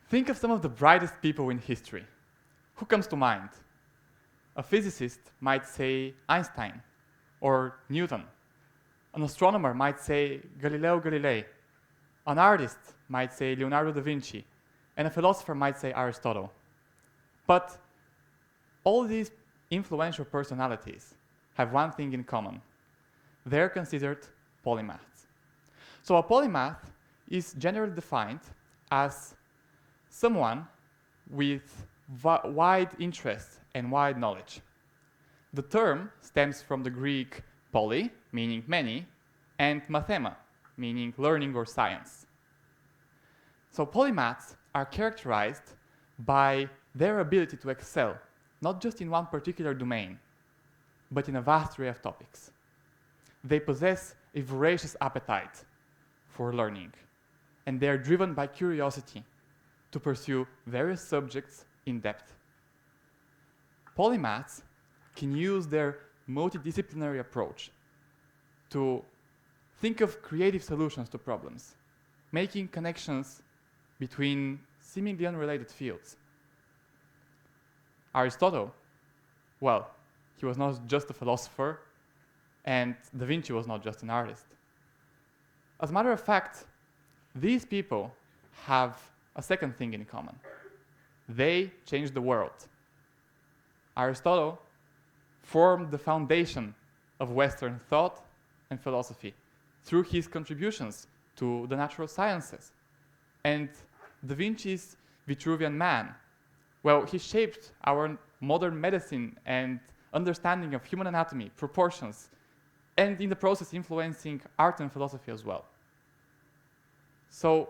Think of some of the brightest people in history. Who comes to mind? A physicist might say Einstein or Newton. An astronomer might say Galileo Galilei. An artist might say Leonardo da Vinci. And a philosopher might say Aristotle. But all these influential personalities have one thing in common. They're considered polymaths. So a polymath is generally defined as someone with wide interests and wide knowledge. The term stems from the Greek poly, meaning many, and mathema, meaning learning or science. So polymaths are characterized by their ability to excel, not just in one particular domain, but in a vast array of topics. They possess a voracious appetite for learning, and they are driven by curiosity to pursue various subjects in depth. Polymaths can use their multidisciplinary approach to think of creative solutions to problems, making connections between seemingly unrelated fields. Aristotle, well, he was not just a philosopher, and Da Vinci was not just an artist. As a matter of fact, these people have a second thing in common. They changed the world. Aristotle formed the foundation of Western thought and philosophy through his contributions to the natural sciences. And Da Vinci's Vitruvian Man, well, he shaped our modern medicine and understanding of human anatomy, proportions, and in the process influencing art and philosophy as well. So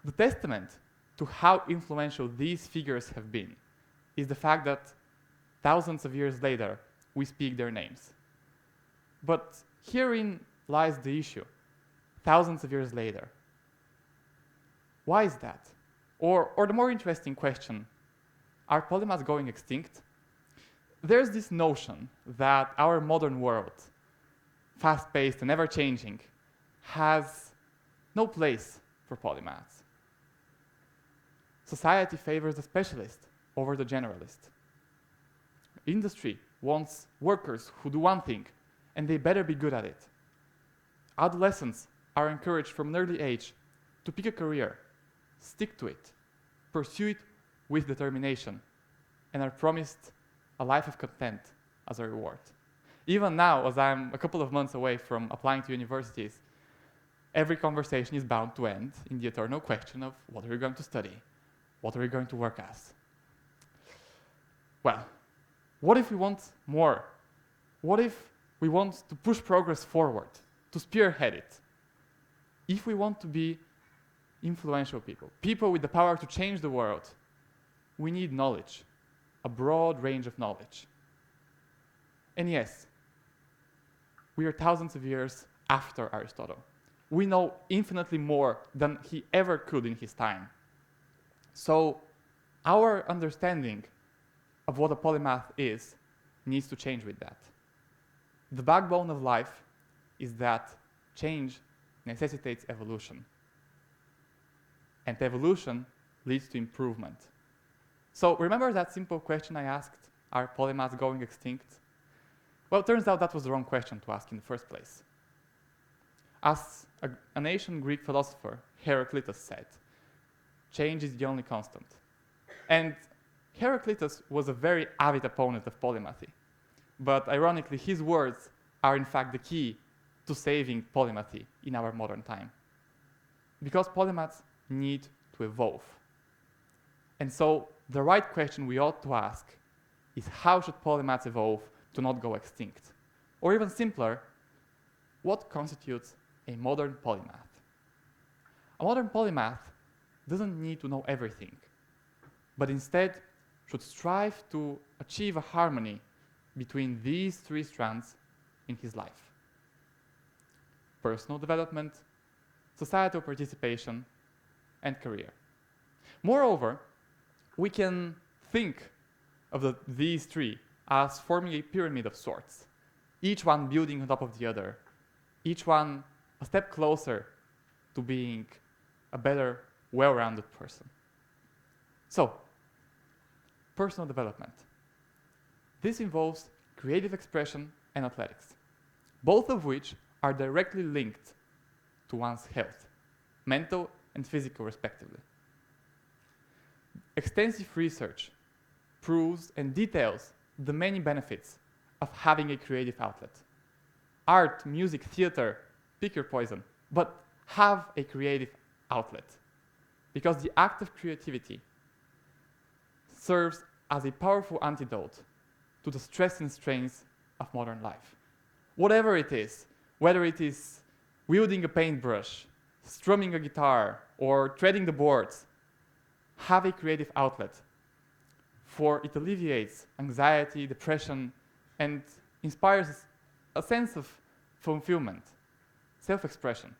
the testament to how influential these figures have been is the fact that thousands of years later, we speak their names. But herein lies the issue, thousands of years later. Why is that? Or the more interesting question, are polymaths going extinct? There's this notion that our modern world, fast-paced and ever-changing, has no place for polymaths. Society favors the specialist over the generalist. Industry wants workers who do one thing, and they better be good at it. Adolescents are encouraged from an early age to pick a career, stick to it, pursue it with determination, and are promised a life of content as a reward. Even now, as I'm a couple of months away from applying to universities, every conversation is bound to end in the eternal question of what are you going to study? What are you going to work as? Well, what if we want more? What if we want to push progress forward, to spearhead it? If we want to be influential people, people with the power to change the world, we need knowledge, a broad range of knowledge. And yes, we are thousands of years after Aristotle. We know infinitely more than he ever could in his time. So our understanding of what a polymath is needs to change with that. The backbone of life is that change necessitates evolution. And evolution leads to improvement. So remember that simple question I asked, are polymaths going extinct? Well, it turns out that was the wrong question to ask in the first place. As an ancient Greek philosopher, Heraclitus, said, change is the only constant. And Heraclitus was a very avid opponent of polymathy. But ironically, his words are in fact the key to saving polymathy in our modern time. Because polymaths need to evolve. And so the right question we ought to ask is, how should polymaths evolve to not go extinct? Or even simpler, what constitutes a modern polymath? A modern polymath doesn't need to know everything, but instead should strive to achieve a harmony between these three strands in his life: personal development, societal participation, and career. Moreover, we can think of these three as forming a pyramid of sorts, each one building on top of the other, each one a step closer to being a better, well-rounded person. So, personal development. This involves creative expression and athletics, both of which are directly linked to one's health, mental and physical respectively. Extensive research proves and details the many benefits of having a creative outlet. Art, music, theater, pick your poison, but have a creative outlet, because the act of creativity serves as a powerful antidote to the stress and strains of modern life. Whatever it is, whether it is wielding a paintbrush, strumming a guitar, or treading the boards, have a creative outlet, for it alleviates anxiety, depression, and inspires a sense of fulfillment, self-expression.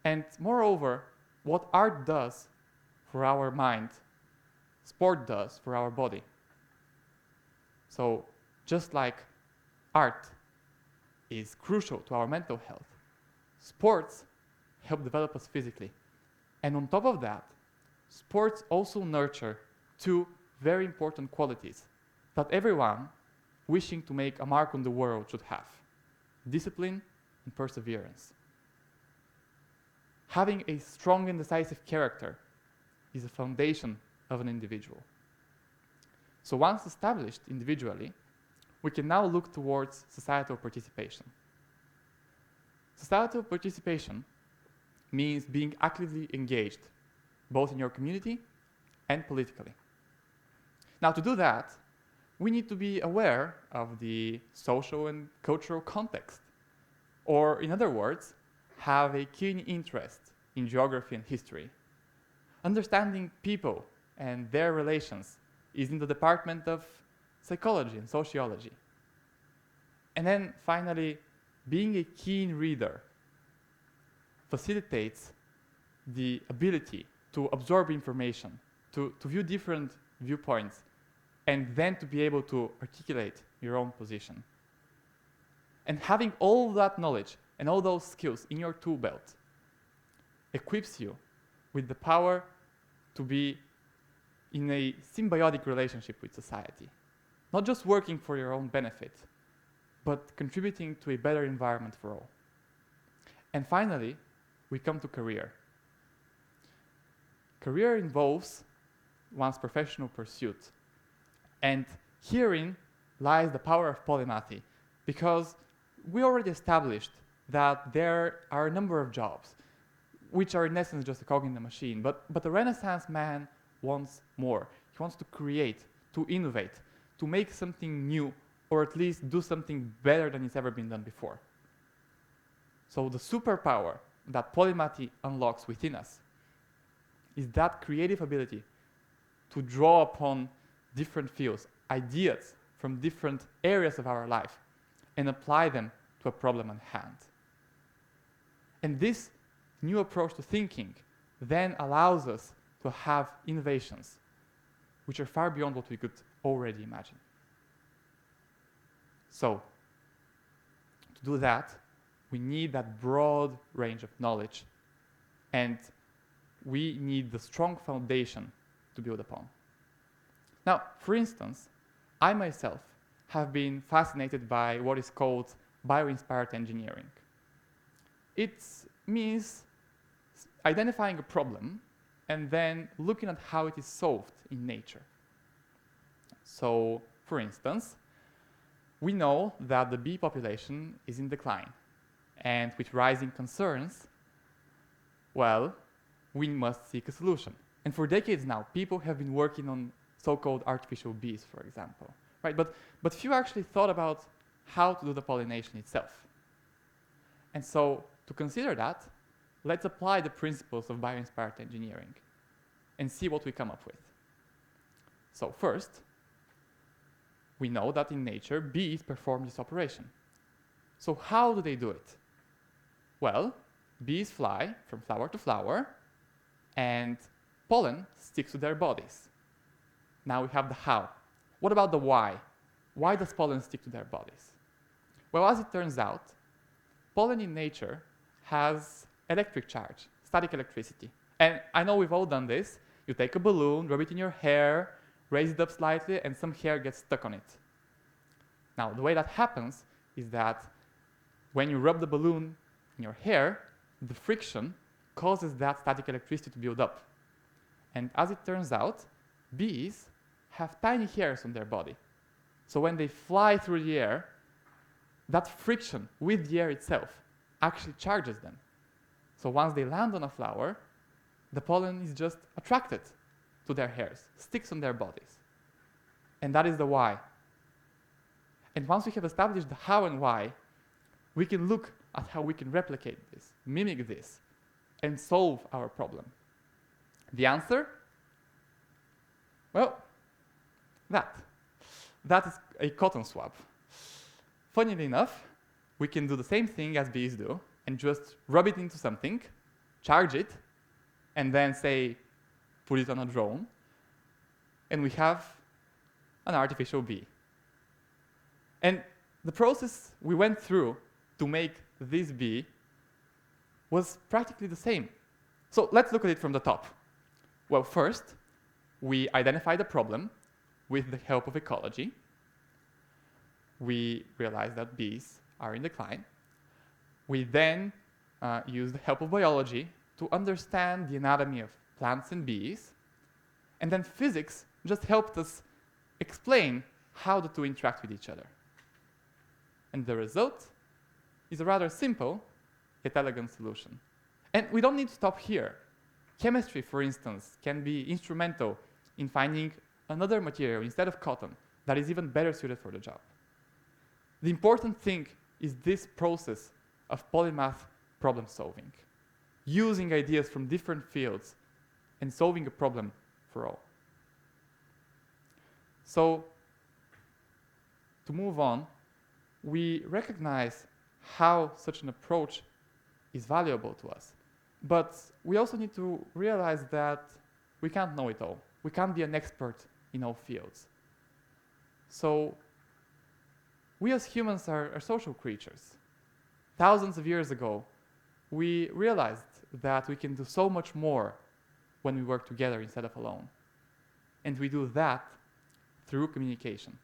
And moreover, what art does for our mind, sport does for our body. So just like art is crucial to our mental health, sports help develop us physically. And on top of that, sports also nurture two very important qualities that everyone wishing to make a mark on the world should have: discipline and perseverance. Having a strong and decisive character is the foundation of an individual. So once established individually, we can now look towards societal participation. Societal participation means being actively engaged, both in your community and politically. Now, to do that, we need to be aware of the social and cultural context, or in other words, have a keen interest in geography and history. Understanding people and their relations is in the department of psychology and sociology. And then finally, being a keen reader facilitates the ability to absorb information, to view different viewpoints, and then to be able to articulate your own position. And having all that knowledge and all those skills in your tool belt equips you with the power to be in a symbiotic relationship with society. Not just working for your own benefit, but contributing to a better environment for all. And finally, we come to career. Career involves one's professional pursuit. And herein lies the power of polymathy, because we already established that there are a number of jobs which are in essence just a cog in the machine, but the Renaissance man wants more. He wants to create, to innovate, to make something new, or at least do something better than it's ever been done before. So the superpower that polymathy unlocks within us is that creative ability to draw upon different fields, ideas from different areas of our life, and apply them to a problem at hand. And this new approach to thinking then allows us to have innovations which are far beyond what we could already imagine. So, to do that, we need that broad range of knowledge, and we need the strong foundation to build upon. Now, for instance, I myself have been fascinated by what is called bio-inspired engineering. It means identifying a problem and then looking at how it is solved in nature. So, for instance, we know that the bee population is in decline, and with rising concerns, well, we must seek a solution. And for decades now, people have been working on so-called artificial bees, for example, right? But few actually thought about how to do the pollination itself. And so, to consider that, let's apply the principles of bio-inspired engineering and see what we come up with. So first, we know that in nature, bees perform this operation. So how do they do it? Well, bees fly from flower to flower, and pollen sticks to their bodies. Now we have the how. What about the why? Why does pollen stick to their bodies? Well, as it turns out, pollen in nature has electric charge, static electricity. And I know we've all done this. You You take a balloon, rub it in your hair, raise it up slightly, and some hair gets stuck on it. Now, the way that happens is that when you rub the balloon in your hair, the friction causes that static electricity to build up. And as it turns out, bees have tiny hairs on their body. So when they fly through the air, that friction with the air itself actually charges them. So once they land on a flower, the pollen is just attracted to their hairs, sticks on their bodies. And that is the why. And once we have established the how and why, we can look at how we can replicate this, mimic this, and solve our problem. The answer? Well, that is a cotton swab. Funnily enough, we can do the same thing as bees do and just rub it into something, charge it, and then say, put it on a drone, and we have an artificial bee. And the process we went through to make this bee was practically the same. So let's look at it from the top. Well, first, we identified the problem with the help of ecology. We realized that bees are in decline. We then used the help of biology to understand the anatomy of plants and bees. And then physics just helped us explain how the two interact with each other. And the result is a rather simple yet elegant solution. And we don't need to stop here. Chemistry, for instance, can be instrumental in finding another material instead of cotton that is even better suited for the job. The important thing is this process of polymath problem solving, using ideas from different fields and solving a problem for all. So, to move on, we recognize how such an approach is valuable to us. But we also need to realize that we can't know it all. We can't be an expert in all fields. So we as humans are social creatures. Thousands of years ago, we realized that we can do so much more when we work together instead of alone. And we do that through communication.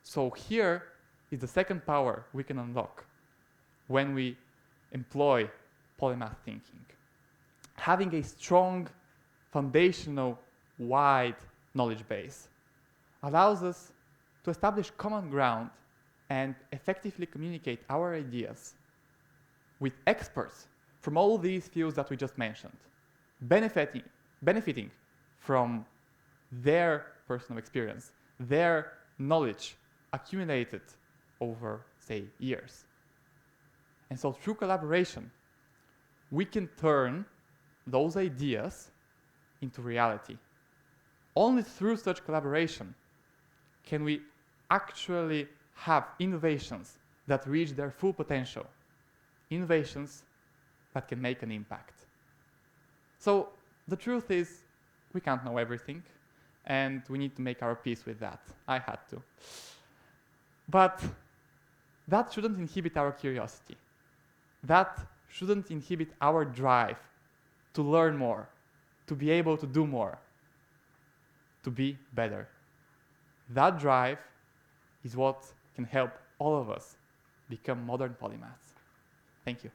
So here is the second power we can unlock when we employ polymath thinking. Having a strong, foundational, wide knowledge base allows us to establish common ground and effectively communicate our ideas with experts from all these fields that we just mentioned, benefiting from their personal experience, their knowledge accumulated over, say, years. And so through collaboration, we can turn those ideas into reality. Only through such collaboration can we actually have innovations that reach their full potential, innovations that can make an impact. So the truth is, we can't know everything, and we need to make our peace with that. I had to. But that shouldn't inhibit our curiosity. That shouldn't inhibit our drive to learn more, to be able to do more, to be better. That drive is what can help all of us become modern polymaths. Thank you.